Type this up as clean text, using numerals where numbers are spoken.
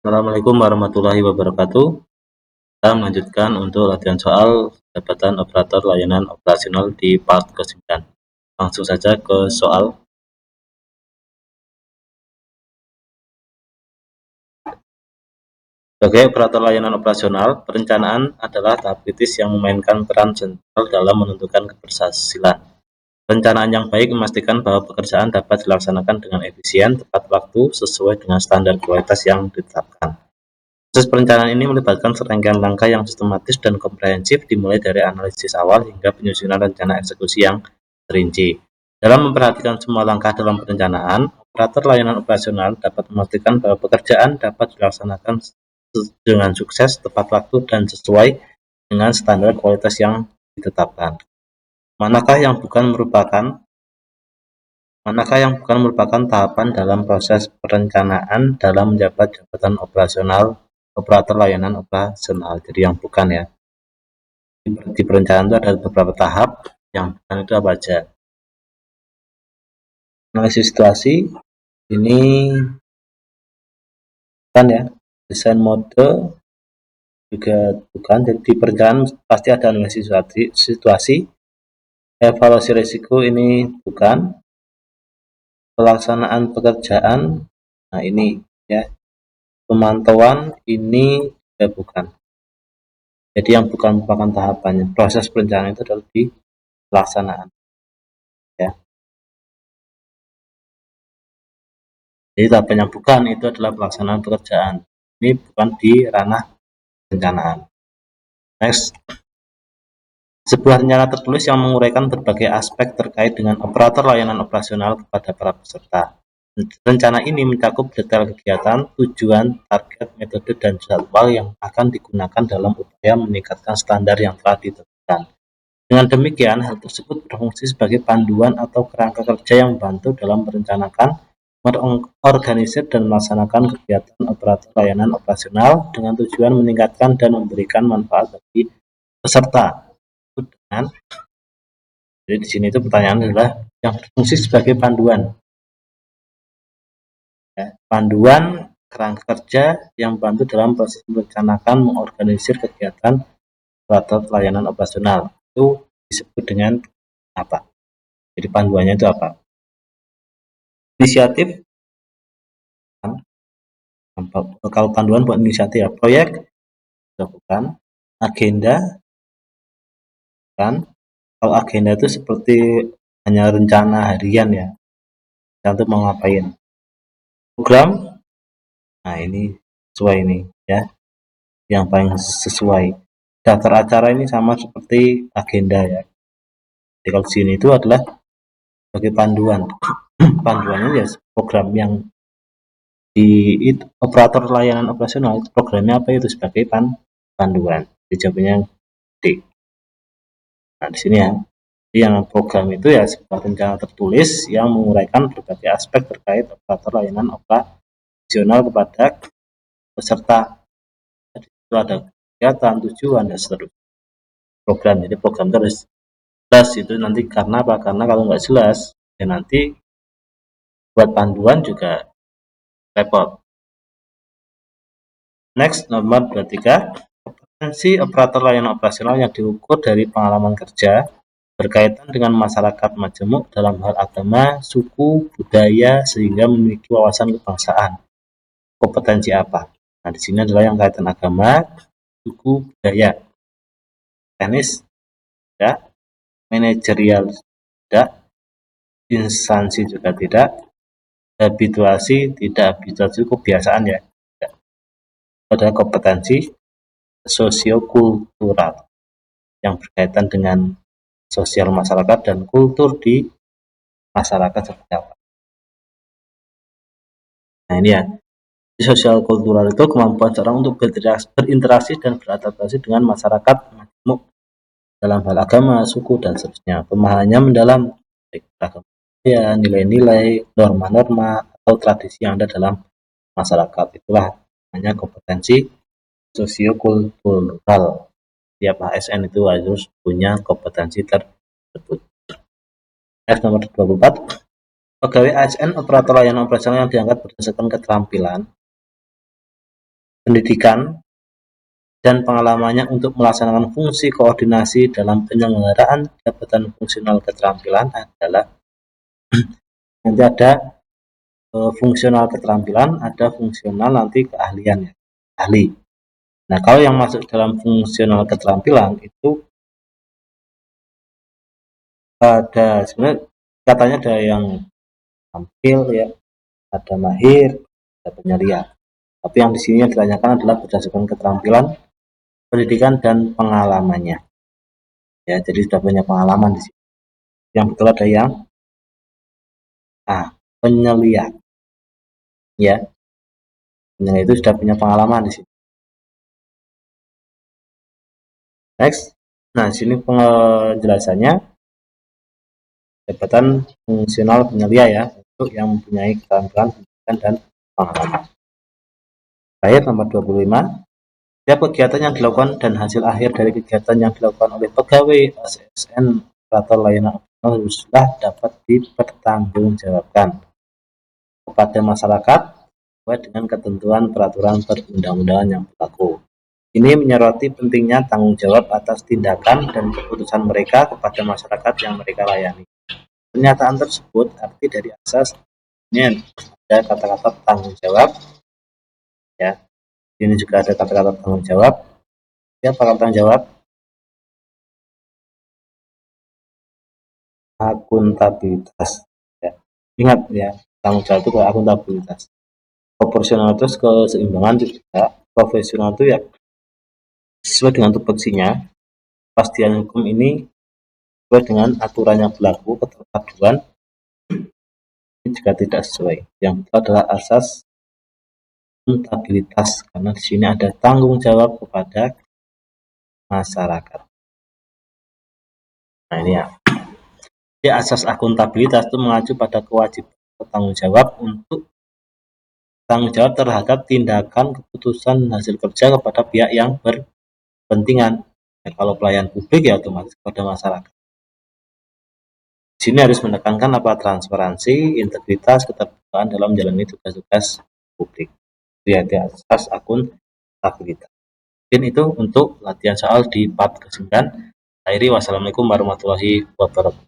Assalamualaikum warahmatullahi wabarakatuh. Kita melanjutkan untuk latihan soal jabatan operator layanan operasional di part ke-9. Langsung saja ke soal. Sebagai operator layanan operasional, perencanaan adalah tahap kritis yang memainkan peran sentral dalam menentukan keberhasilan. Perencanaan yang baik memastikan bahwa pekerjaan dapat dilaksanakan dengan efisien, tepat waktu, sesuai dengan standar kualitas yang ditetapkan. Proses perencanaan ini melibatkan serangkaian langkah yang sistematis dan komprehensif, dimulai dari analisis awal hingga penyusunan rencana eksekusi yang terinci. Dalam memperhatikan semua langkah dalam perencanaan, operator layanan operasional dapat memastikan bahwa pekerjaan dapat dilaksanakan dengan sukses, tepat waktu, dan sesuai dengan standar kualitas yang ditetapkan. Manakah yang bukan merupakan tahapan dalam proses perencanaan dalam menjabat jabatan operator layanan operasional. Jadi yang bukan ya. Di perencanaan itu ada beberapa tahap, yang bukan itu apa aja. Analisis situasi, ini bukan ya. Desain mode juga bukan. Jadi di perencanaan pasti ada analisis situasi. Evaluasi risiko ini bukan. Pelaksanaan pekerjaan, nah ini ya. Pemantauan ini juga bukan. Jadi yang bukan merupakan tahapannya. Proses perencanaan itu adalah di pelaksanaan. Ya. Jadi tahapan yang bukan itu adalah pelaksanaan pekerjaan. Ini bukan di ranah perencanaan. Next. Sebuah rencana tertulis yang menguraikan berbagai aspek terkait dengan operator layanan operasional kepada para peserta. Rencana ini mencakup detail kegiatan, tujuan, target, metode, dan jadwal yang akan digunakan dalam upaya meningkatkan standar yang telah ditetapkan. Dengan demikian, hal tersebut berfungsi sebagai panduan atau kerangka kerja yang membantu dalam merencanakan, mengorganisir, dan melaksanakan kegiatan operator layanan operasional dengan tujuan meningkatkan dan memberikan manfaat bagi peserta. Jadi di sini itu pertanyaan adalah yang berfungsi sebagai panduan. Ya, panduan kerangka kerja yang membantu dalam proses merencanakan, mengorganisir kegiatan operator layanan operasional. Itu disebut dengan apa? Jadi panduannya itu apa? Inisiatif. Kalau panduan buat inisiatif ya, proyek bukan. Agenda kan. Kalau agenda itu seperti hanya rencana harian ya. Kita tuh mau ngapain? Program. Nah, ini sesuai ini ya. Yang paling sesuai. Daftar acara ini sama seperti agenda ya. Jadi kalau di sini itu adalah sebagai panduan. Panduannya ya program yang di operator layanan operasional, programnya apa itu sebagai panduan. Jadi jawabannya D. Nah, di sini ya. Jadi yang program itu ya sebuah rencana tertulis yang menguraikan berbagai aspek terkait operator layanan operasional kepada peserta. Jadi itu ada kegiatan, tujuan, dan seterusnya. Program. Jadi program terus jelas itu nanti karena apa? Karena kalau nggak jelas ya nanti buat panduan juga repot. Next, nomor 23. Kompetensi operator layanan operasional yang diukur dari pengalaman kerja berkaitan dengan masyarakat majemuk dalam hal agama, suku, budaya, sehingga memiliki wawasan kebangsaan. Kompetensi apa? Nah, di sini adalah yang kaitan agama, suku, budaya. Teknis, tidak. Manajerial, tidak. Instansi juga tidak. Habituasi, tidak. Habituasi kebiasaan ya. Tidak. Adalah kompetensi sosiokultural yang berkaitan dengan sosial masyarakat dan kultur di masyarakat seperti apa. Nah ini ya, di sosial kultural itu kemampuan seorang untuk berinteraksi dan beradaptasi dengan masyarakat majemuk dalam hal agama, suku, dan seterusnya. Pemahamannya mendalam, ya, nilai-nilai, norma-norma, atau tradisi yang ada dalam masyarakat. Itulah namanya kompetensi sosiokultural. Tiap ASN itu harus punya kompetensi tersebut. Next, nomor 24. Pegawai ASN operator layanan operasional yang diangkat berdasarkan keterampilan pendidikan dan pengalamannya untuk melaksanakan fungsi koordinasi dalam penyelenggaraan jabatan fungsional keterampilan adalah nanti ada fungsional keterampilan, ada fungsional nanti keahlian ya, ahli. Nah, kalau yang masuk dalam fungsional keterampilan itu ada sebenarnya katanya ada yang tampil ya, ada mahir, ada penyelia. Tapi yang di sini yang ditanyakan adalah berdasarkan keterampilan, pendidikan dan pengalamannya. Ya, jadi sudah punya pengalaman di sini. Yang betul ada yang penyelia. Ya, penyelia itu sudah punya pengalaman di sini. Next. Nah, sini penjelasannya jabatan fungsional penyelia ya, untuk yang mempunyai keterampilan, pendidikan dan pengalaman. Terakhir nomor 25. Setiap kegiatan yang dilakukan dan hasil akhir dari kegiatan yang dilakukan oleh pegawai ASN atau layanan operasional haruslah dapat dipertanggungjawabkan kepada masyarakat sesuai dengan ketentuan peraturan perundang-undangan yang berlaku. Ini menyoroti pentingnya tanggung jawab atas tindakan dan keputusan mereka kepada masyarakat yang mereka layani. Pernyataan tersebut arti dari asas ini ada kata-kata tanggung jawab ya. Ini juga ada kata-kata tanggung jawab. Siapa tanggung jawab? Akuntabilitas ya. Ingat ya, tanggung jawab itu ke akuntabilitas. Proporsional terus keseimbangan itu juga. Profesional itu ya sesuai dengan tupoksinya. Kepastian hukum ini sesuai dengan aturan yang berlaku. Keterpaduan ini juga tidak sesuai. Yang itu adalah asas akuntabilitas karena di sini ada tanggung jawab kepada masyarakat. Nah ini ya. Jadi asas akuntabilitas itu mengacu pada kewajiban bertanggung jawab untuk tanggung jawab terhadap tindakan, keputusan, hasil kerja kepada pihak yang berkepentingan. Ya, kalau pelayan publik ya otomatis kepada masyarakat. Di sini harus menekankan apa transparansi, integritas, keterbukaan dalam menjalani tugas-tugas publik. Ya, di asas akuntabilitas. Mungkin itu untuk latihan soal di part ke-9. Akhiri, wassalamualaikum warahmatullahi wabarakatuh.